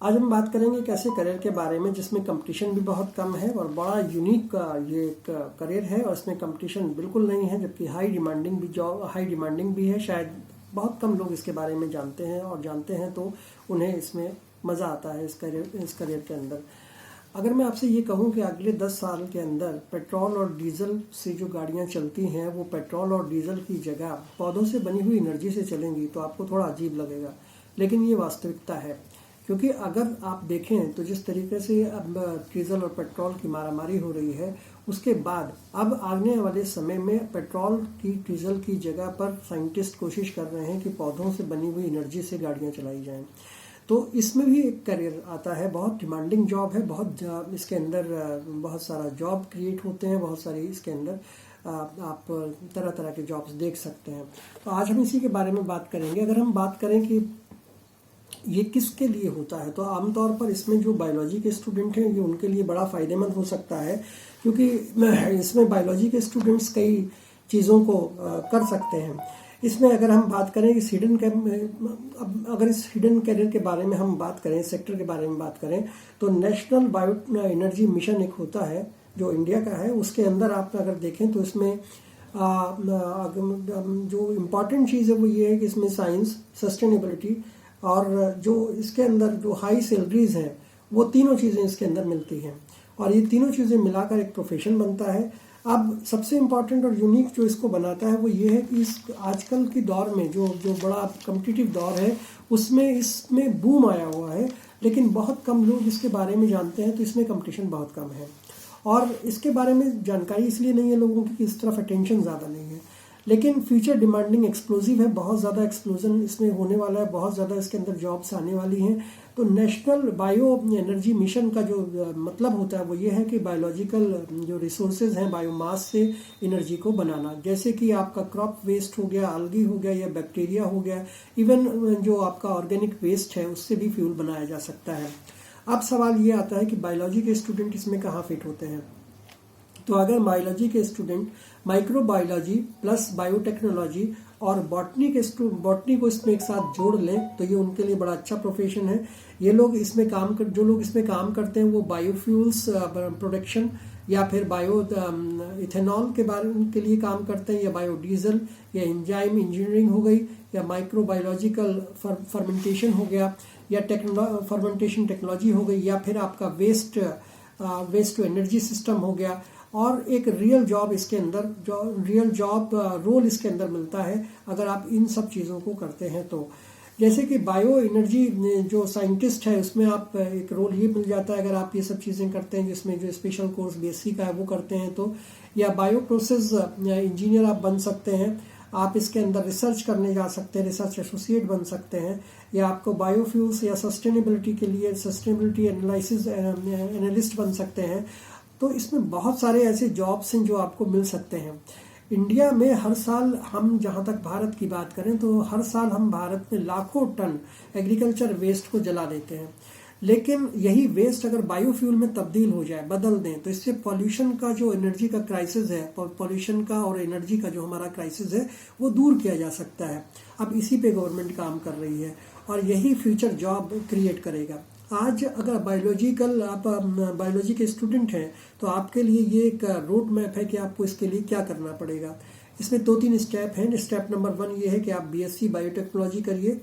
आज हम बात करेंगे एक ऐसे करियर के बारे में जिसमें कंपटीशन भी बहुत कम है और बड़ा यूनिक ये एक करियर है और इसमें कंपटीशन बिल्कुल नहीं है, जबकि हाई डिमांडिंग भी है। शायद बहुत कम लोग इसके बारे में जानते हैं और जानते हैं तो उन्हें इसमें मज़ा आता है इस करियर के अंदर। अगर मैं आपसे ये कहूँ कि अगले 10 साल के अंदर पेट्रोल और डीजल से जो गाड़ियाँ चलती हैं वो पेट्रोल और डीजल की जगह पौधों से बनी हुई एनर्जी से चलेंगी तो आपको थोड़ा अजीब लगेगा, लेकिन ये वास्तविकता है। क्योंकि अगर आप देखें तो जिस तरीके से अब डीजल और पेट्रोल की मारामारी हो रही है, उसके बाद अब आने वाले समय में पेट्रोल की डीजल की जगह पर साइंटिस्ट कोशिश कर रहे हैं कि पौधों से बनी हुई एनर्जी से गाड़ियां चलाई जाएं। तो इसमें भी एक करियर आता है, बहुत डिमांडिंग जॉब है, इसके अंदर बहुत सारा जॉब क्रिएट होते हैं, बहुत सारी इसके अंदर आप तरह तरह के जॉब्स देख सकते हैं। तो आज हम इसी के बारे में बात करेंगे। अगर हम बात करें कि ये किसके लिए होता है, तो आमतौर पर इसमें जो बायोलॉजी के स्टूडेंट हैं ये उनके लिए बड़ा फ़ायदेमंद हो सकता है, क्योंकि इसमें बायोलॉजी के स्टूडेंट्स कई चीज़ों को कर सकते हैं। इसमें अगर हम बात करें इस अगर इस हिडन कैरियर के बारे में हम बात करें, सेक्टर के बारे में बात करें, तो नेशनल बायो एनर्जी मिशन एक होता है जो इंडिया का है। उसके अंदर आप अगर देखें तो इसमें जो इम्पॉर्टेंट चीज़ है वो ये है कि इसमें साइंस, सस्टेनेबिलिटी और जो इसके अंदर जो हाई सैलरीज हैं वो तीनों चीज़ें इसके अंदर मिलती हैं और ये तीनों चीज़ें मिलाकर एक प्रोफेशन बनता है। अब सबसे इम्पॉर्टेंट और यूनिक जो इसको बनाता है वो ये है कि इस आजकल की दौर में जो बड़ा कम्पिटिटिव दौर है उसमें इसमें बूम आया हुआ है, लेकिन बहुत कम लोग इसके बारे में जानते हैं, तो इसमें कंपटीशन बहुत कम है और इसके बारे में जानकारी इसलिए नहीं है लोगों की कि इस तरफ अटेंशन ज़्यादा नहीं है। लेकिन फ्यूचर डिमांडिंग एक्सप्लोजिव है, बहुत ज़्यादा एक्सप्लोजन इसमें होने वाला है, बहुत ज़्यादा इसके अंदर जॉब्स आने वाली हैं। तो नेशनल बायो एनर्जी मिशन का जो मतलब होता है वो ये है कि बायोलॉजिकल जो रिसोर्सेज हैं बायोमास से एनर्जी को बनाना, जैसे कि आपका क्रॉप वेस्ट हो गया, अलगी हो गया या बैक्टीरिया हो गया, इवन जो आपका ऑर्गेनिक वेस्ट है उससे भी फ्यूल बनाया जा सकता है। अब सवाल ये आता है कि बायोलॉजी के स्टूडेंट इसमें कहाँ फिट होते हैं। तो अगर बायोलॉजी के स्टूडेंट माइक्रोबायोलॉजी प्लस बायोटेक्नोलॉजी और बॉटनी को इसमें एक साथ जोड़ लें तो ये उनके लिए बड़ा अच्छा प्रोफेशन है। ये लोग इसमें जो लोग इसमें काम करते हैं वो बायोफ्यूल्स प्रोडक्शन या फिर बायो इथेनॉल के लिए काम करते हैं, या बायोडीजल या एंजाइम इंजीनियरिंग हो गई, या माइक्रोबायोलॉजिकल फर्मेंटेशन हो गया, या फर्मेंटेशन टेक्नोलॉजी हो गई, या फिर आपका वेस्ट टू एनर्जी सिस्टम हो गया। और एक रियल जॉब इसके अंदर रोल इसके अंदर मिलता है अगर आप इन सब चीज़ों को करते हैं। तो जैसे कि बायो एनर्जी जो साइंटिस्ट है उसमें आप एक रोल ये मिल जाता है अगर आप ये सब चीज़ें करते हैं, जिसमें जो स्पेशल कोर्स बीएससी का है वो करते हैं तो, या बायो प्रोसेस इंजीनियर आप बन सकते हैं। आप इसके अंदर रिसर्च करने जा सकते हैं, रिसर्च एसोसिएट बन सकते हैं, या आपको बायोफ्यूल्स या सस्टेनेबिलिटी के लिए सस्टेनेबिलिटी एनालिस्ट बन सकते हैं। तो इसमें बहुत सारे ऐसे जॉब्स हैं जो आपको मिल सकते हैं। इंडिया में हर साल हम जहाँ तक भारत की बात करें तो हर साल हम भारत में लाखों टन एग्रीकल्चर वेस्ट को जला देते हैं, लेकिन यही वेस्ट अगर बायोफ्यूल में तब्दील हो जाए, बदल दें, तो इससे पॉल्यूशन का जो एनर्जी का क्राइसिस है, पॉल्यूशन का और एनर्जी का जो हमारा क्राइसिस है वो दूर किया जा सकता है। अब इसी पे गवर्नमेंट काम कर रही है और यही फ्यूचर जॉब क्रिएट करेगा। आज अगर आप बायोलॉजी के स्टूडेंट हैं तो आपके लिए ये एक रोड मैप है कि आपको इसके लिए क्या करना पड़ेगा। इसमें 2-3 स्टेप हैं। स्टेप नंबर 1 ये है कि आप बीएससी बायोटेक्नोलॉजी करिए,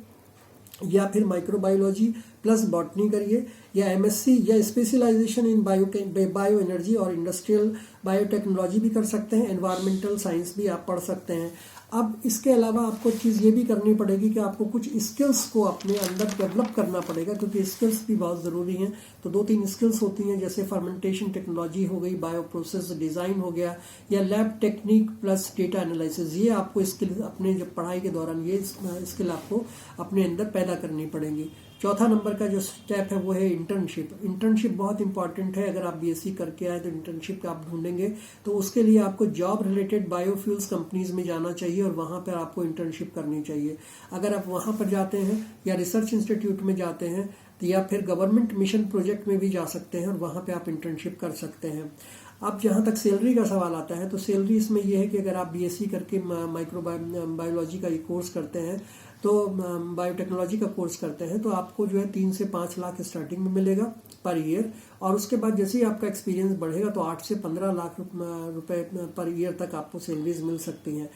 या फिर माइक्रोबायोलॉजी प्लस बॉटनी करिए, या एमएससी या स्पेशलाइजेशन इन बायो एनर्जी और इंडस्ट्रियल बायोटेक्नोलॉजी भी कर सकते हैं, एनवायरमेंटल साइंस भी आप पढ़ सकते हैं। अब इसके अलावा आपको चीज़ ये भी करनी पड़ेगी कि आपको कुछ स्किल्स को अपने अंदर डेवलप करना पड़ेगा, क्योंकि स्किल्स भी बहुत ज़रूरी हैं। तो 2-3 स्किल्स होती हैं, जैसे फर्मेंटेशन टेक्नोलॉजी हो गई, बायो प्रोसेस डिज़ाइन हो गया, या lab technique plus data analysis. ये आपको स्किल अपने जब पढ़ाई के दौरान ये स्किल आपको अपने अंदर पैदा करनी पड़ेंगी। चौथा नंबर का जो स्टेप है वो है इंटर्नशिप। इंटर्नशिप बहुत इंपॉर्टेंट है। अगर आप बीएससी करके आए तो इंटर्नशिप आप ढूंढेंगे, तो उसके लिए आपको जॉब रिलेटेड बायोफ्यूल्स कंपनीज में जाना चाहिए और वहाँ पर आपको इंटर्नशिप करनी चाहिए। अगर आप वहाँ पर जाते हैं या रिसर्च इंस्टीट्यूट में जाते हैं तो, या फिर गवर्नमेंट मिशन प्रोजेक्ट में भी जा सकते हैं और वहाँ पर आप इंटर्नशिप कर सकते हैं। अब जहाँ तक सैलरी का सवाल आता है तो सैलरी इसमें यह है कि अगर आप बीएससी करके माइक्रोबायोलॉजी का ये कोर्स करते हैं तो बायोटेक्नोलॉजी का कोर्स करते हैं तो आपको जो है 3 से 5 लाख स्टार्टिंग में मिलेगा पर ईयर, और उसके बाद जैसे ही आपका एक्सपीरियंस बढ़ेगा तो 8 से 15 लाख रुपए पर ईयर तक आपको सैलरीज मिल सकती हैं।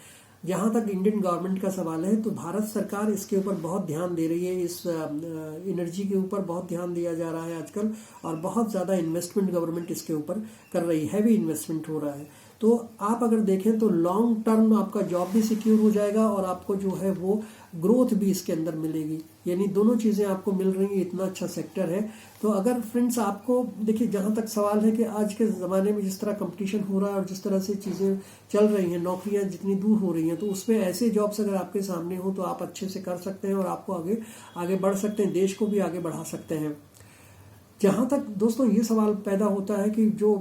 जहाँ तक इंडियन गवर्नमेंट का सवाल है तो भारत सरकार इसके ऊपर बहुत ध्यान दे रही है, इस एनर्जी के ऊपर बहुत ध्यान दिया जा रहा है आजकल, और बहुत ज़्यादा इन्वेस्टमेंट गवर्नमेंट इसके ऊपर कर रही है, हैवी इन्वेस्टमेंट हो रहा है। तो आप अगर देखें तो लॉन्ग टर्म आपका जॉब भी सिक्योर हो जाएगा और आपको जो है वो ग्रोथ भी इसके अंदर मिलेगी, यानी दोनों चीज़ें आपको मिल रही हैं, इतना अच्छा सेक्टर है। तो अगर फ्रेंड्स आपको देखिए, जहाँ तक सवाल है कि आज के ज़माने में जिस तरह कंपटीशन हो रहा है और जिस तरह से चीज़ें चल रही हैं, नौकरियाँ जितनी दूर हो रही हैं, तो उसमें ऐसे जॉब्स अगर आपके सामने हो तो आप अच्छे से कर सकते हैं और आपको आगे आगे बढ़ सकते हैं, देश को भी आगे बढ़ा सकते हैं। जहाँ तक दोस्तों ये सवाल पैदा होता है कि जो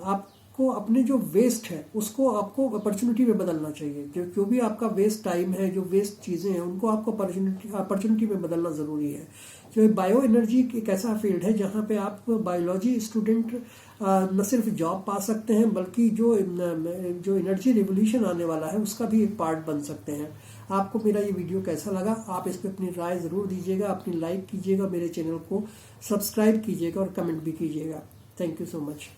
आपको अपने जो वेस्ट है उसको आपको अपॉर्चुनिटी में बदलना चाहिए, जो भी आपका वेस्ट टाइम है, जो वेस्ट चीज़ें हैं, उनको आपको अपॉर्चुनिटी में बदलना ज़रूरी है। जो बायो एनर्जी एक ऐसा फील्ड है जहाँ पे आप बायोलॉजी स्टूडेंट न सिर्फ जॉब पा सकते हैं बल्कि जो एनर्जी रिवोल्यूशन आने वाला है उसका भी एक पार्ट बन सकते हैं। आपको मेरा ये वीडियो कैसा लगा, आप इस पर अपनी राय ज़रूर दीजिएगा, अपनी लाइक कीजिएगा, मेरे चैनल को सब्सक्राइब कीजिएगा और कमेंट भी कीजिएगा। Thank you so much.